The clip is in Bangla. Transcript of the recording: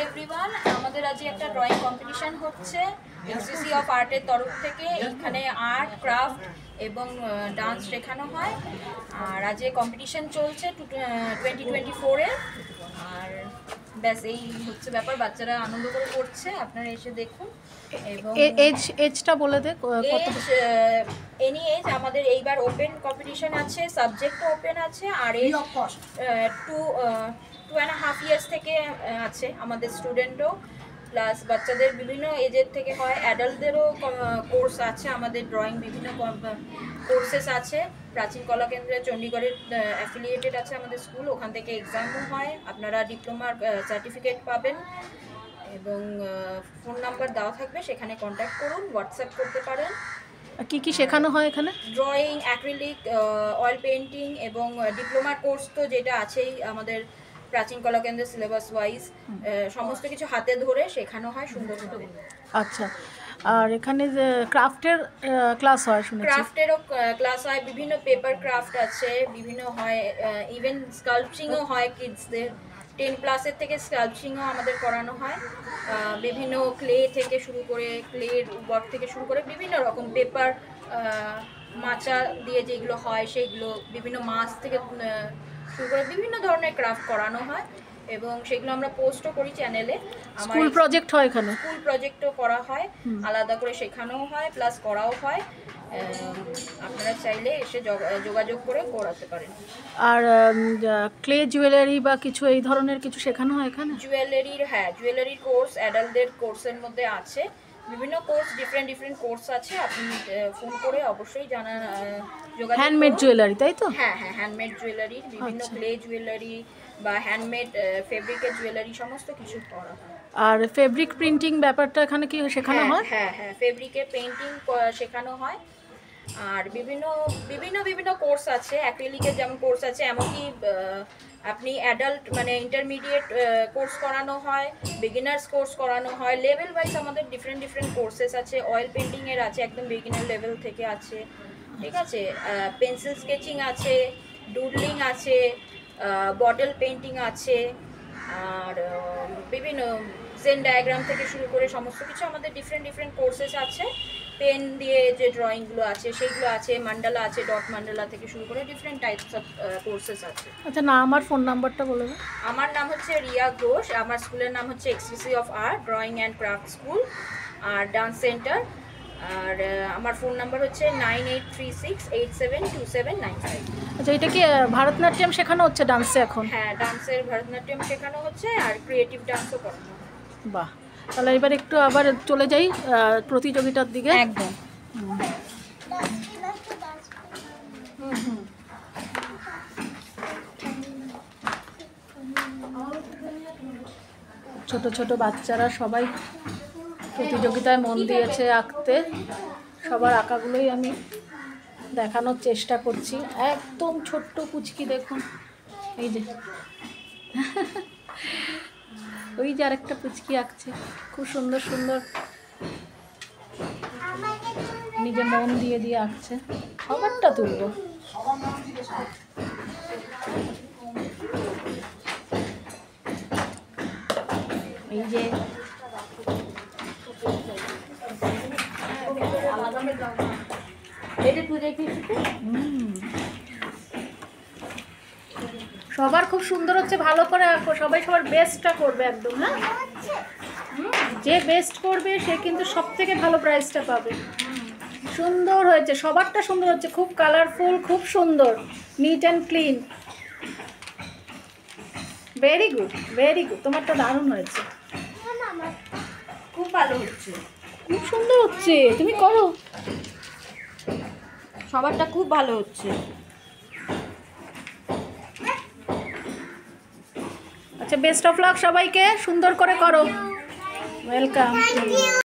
এভরিওয়ান, আমাদের আজ একটা ড্রয়িং কম্পিটিশন হচ্ছে এক্সসিসি অফ আর্টের তরফ থেকে। এখানে আর্ট, ক্রাফট এবং ডান্স শেখানো হয়। আর আজ কম্পিটিশন চলছে 2024-এ। আর ব্যাস এই হচ্ছে ব্যাপার, বাচ্চারা আনন্দ করে করছে, আপনারা এসে দেখুন। এবং এজটা বলে দে, এনি এজ। আমাদের এইবার ওপেন কম্পিটিশন আছে, সাবজেক্টও ওপেন আছে। আর এই 2.5 ইয়ার্স থেকে আছে আমাদের স্টুডেন্টও, প্লাস বাচ্চাদের বিভিন্ন এজের থেকে হয়, অ্যাডাল্টদেরও কোর্স আছে। আমাদের ড্রয়িং বিভিন্ন কোর্সেস আছে। প্রাচীন কলা কেন্দ্রে চণ্ডীগড়ের অ্যাফিলিয়েটেড আছে আমাদের স্কুল, ওখান থেকে এক্সামও হয়। আপনারা ডিপ্লোমার সার্টিফিকেট পাবেন এবং ফোন নাম্বার দেওয়া থাকবে, সেখানে কন্ট্যাক্ট করুন, হোয়াটসঅ্যাপ করতে পারেন। কি কি শেখানো হয় এখানে? ড্রয়িং, অ্যাক্রিলিক, অয়েল পেন্টিং এবং ডিপ্লোমার কোর্স তো যেটা আছেই আমাদের প্রাচীন কলা কেন্দ্রের সিলেবাস ওয়াইজ, সমস্ত কিছু হাতে ধরে শেখানো হয় সুন্দরভাবে। আচ্ছা, আর এখানে যে ক্রাফটের ক্লাস হয় শুনেছি। ক্রাফটেরও ক্লাস হয়, বিভিন্ন পেপার ক্রাফট আছে, বিভিন্ন হয়, ইভেন স্কাল্পচিংও হয় কিডসদের। 10+ থেকে স্কাল্পচিংও আমাদের করানো হয়। বিভিন্ন ক্লে থেকে শুরু করে, ক্লের ওয়ার্ক থেকে শুরু করে বিভিন্ন রকম পেপার মাচা দিয়ে যেগুলো হয় সেইগুলো, বিভিন্ন মাছ থেকে শুরু করে বিভিন্ন ধরনের ক্রাফট করানো হয় এবং সেগুলো আমরা পোস্টও করি চ্যানেলে। স্কুল প্রজেক্ট হয় এখানে, স্কুল প্রজেক্টও করা হয়, আলাদা করে শেখানোও হয়, প্লাস করাও হয়। আপনারা চাইলে এসে যোগাযোগ করে করাতে পারেন। আর ক্লে জুয়েলারি বা কিছু এই ধরনের কিছু শেখানো হয় এখানে? জুয়েলারির, হ্যাঁ, জুয়েলারির কোর্স অ্যাডাল্টদের কোর্সের মধ্যে আছে। বিভিন্ন কোর্স, ডিফারেন্ট কোর্স আছে। আপনি ফোন করে অবশ্যই জানান, যোগাযোগ। হ্যান্ডমেড জুয়েলারি, তাই তো? হ্যাঁ, হ্যান্ডমেড জুয়েলারি, বিভিন্ন ক্লে জুয়েলারি বা হ্যান্ডমেড ফেব্রিকের জুয়েলারি, সমস্ত কিছু করা হয়। আর ফেব্রিক প্রিন্টিং ব্যাপারটা এখানে কি শেখানো হয়? হ্যাঁ, ফেব্রিকে পেইন্টিং শেখানো হয়। আর বিভিন্ন কোর্স আছে। অ্যাক্রিলিকের যেমন কোর্স আছে, এমনকি আপনি অ্যাডাল্ট মানে ইন্টারমিডিয়েট কোর্স করানো হয়, বিগিনার্স কোর্স করানো হয়। লেভেল ওয়াইজ আমাদের ডিফারেন্ট কোর্সেস আছে। অয়েল পেন্টিংয়ের আছে, একদম বিগিনার লেভেল থেকে আছে, ঠিক আছে। পেন্সিল স্কেচিং আছে, ডুডলিং আছে, বটল পেন্টিং আছে, আর বিভিন্ন জেন ডায়াগ্রাম থেকে শুরু করে সমস্ত কিছু আমাদের ডিফারেন্ট কোর্সেস আছে। পেন দিয়ে যে ড্রয়িংগুলো আছে সেইগুলো আছে, মান্ডালা আছে, ডট মান্ডালা থেকে শুরু করে ডিফারেন্ট টাইপস অফ কোর্সেস আছে। আচ্ছা, না, আমার ফোন নাম্বারটা বলে দাও। আমার নাম হচ্ছে রিয়া ঘোষ, আমার স্কুলের নাম হচ্ছে XCC of art drawing and craft school আর ডান্স সেন্টার। আর আমার ফোন নাম্বার হচ্ছে 9836872795। আচ্ছা, এটা কি ভারতনাট্যম শেখানো হচ্ছে ডান্সে এখন? হ্যাঁ, ডান্সের ভারতনাট্যম শেখানো হচ্ছে আর ক্রিয়েটিভ ডান্সও করানো হয়। বাহ, তাহলে এবার একটু আবার চলে যাই প্রতিযোগিতার দিকে। একদম। ছোট ছোট বাচ্চারা সবাই প্রতিযোগিতায় মন দিয়েছে আঁকতে। সবার আঁকাগুলোই আমি দেখানোর চেষ্টা করছি। একদম ছোট্ট পুচকি, দেখুন এই যে ওই যে আরেকটা পুচকি আঁকছে, খুব সুন্দর সুন্দর নিজে মন দিয়ে আঁকছে। সবারটা তুলবো। এই যে সবার খুব সুন্দর হচ্ছে, ভালো করে আঁকো, সবাই সবার বেস্টটা করবে একদম। হ্যাঁ, যে বেস্ট করবে সে কিন্তু সব থেকে ভালো প্রাইজটা পাবে। সুন্দর হয়েছে, সবারটা সুন্দর হচ্ছে, খুব কালারফুল, খুব সুন্দর, neat and clean. Very good, তোমারটা দারুণ হয়েছে, খুব ভালো হচ্ছে, খুব সুন্দর হচ্ছে। তুমি করো, সবারটা খুব ভালো হচ্ছে। আচ্ছা, বেস্ট অফ লাক সবাইকে, সুন্দর করে করো। ওয়েলকাম।